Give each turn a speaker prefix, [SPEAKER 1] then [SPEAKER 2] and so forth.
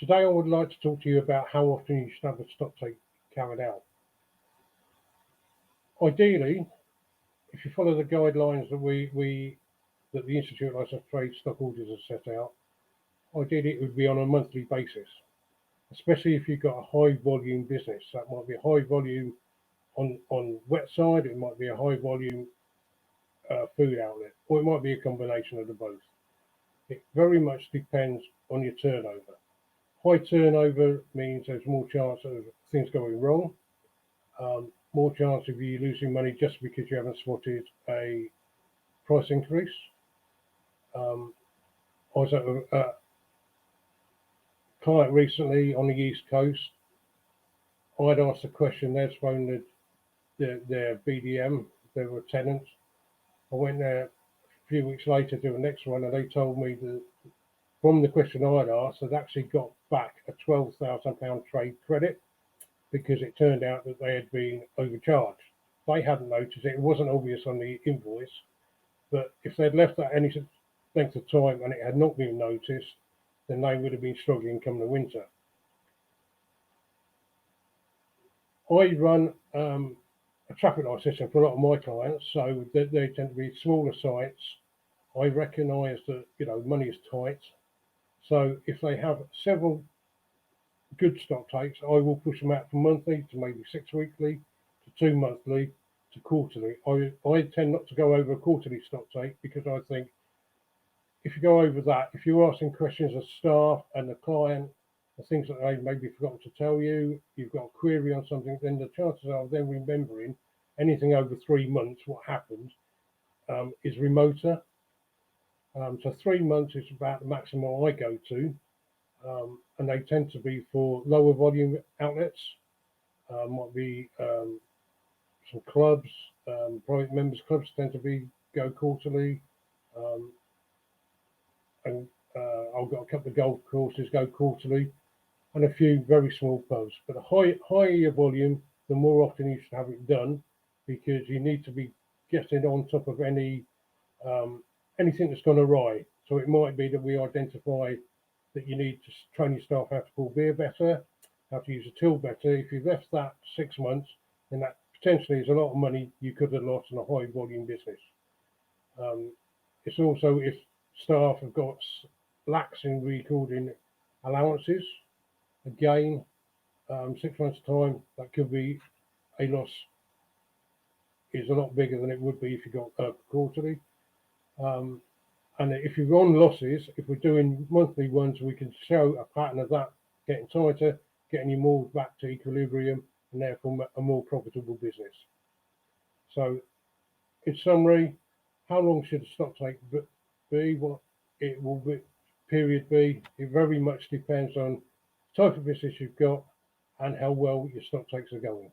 [SPEAKER 1] Today I would like to talk to you about how often you should have a stock take carried out. Ideally, if you follow the guidelines that the Institute of Licensed Trade stockholders have set out, ideally it would be on a monthly basis, especially if you've got a high volume business. That might be a high volume on wet side, it might be a high volume food outlet, or it might be a combination of the both. It very much depends on your turnover. High turnover means there's more chance of things going wrong, more chance of you losing money just because you haven't spotted a price increase. I was at a client recently on the East Coast. I'd asked a question, they'd phoned their BDM, they were tenants. I went there a few weeks later to the next one, and they told me that from the question I'd asked, they'd actually got back a £12,000 trade credit because it turned out that they had been overcharged. They hadn't noticed it. It wasn't obvious on the invoice, but if they'd left that any length of time and it had not been noticed, then they would have been struggling come the winter. I run a traffic light system for a lot of my clients, so they tend to be smaller sites. I recognise that money is tight, so if they have several good stock takes, I will push them out from monthly to maybe 6 weekly to 2 monthly to quarterly. I tend not to go over a quarterly stock take because I think if you go over that, if you're asking questions of staff and the client, the things that they maybe forgotten to tell you, you've got a query on something, then the chances are them remembering anything over 3 months what happened is remoter. So 3 months is about the maximum I go to, and they tend to be for lower volume outlets. Might be some clubs, private members clubs tend to go quarterly, and I've got a couple of golf courses go quarterly, and a few very small pubs. But the higher your volume, the more often you should have it done, because you need to be getting on top of anything that's gone awry. So it might be that we identify that you need to train your staff how to pull beer better, how to use a till better. If you've left that 6 months, then that potentially is a lot of money you could have lost in a high volume business. It's also if staff have got lax in recording allowances, again, 6 months time, that could be a loss is a lot bigger than it would be if you got quarterly. And if you're on losses, if we're doing monthly ones, we can show a pattern of that getting tighter, getting you more back to equilibrium, and therefore a more profitable business. So, in summary, how long should a stock take be? What it will be, period be? It very much depends on the type of business you've got and how well your stock takes are going.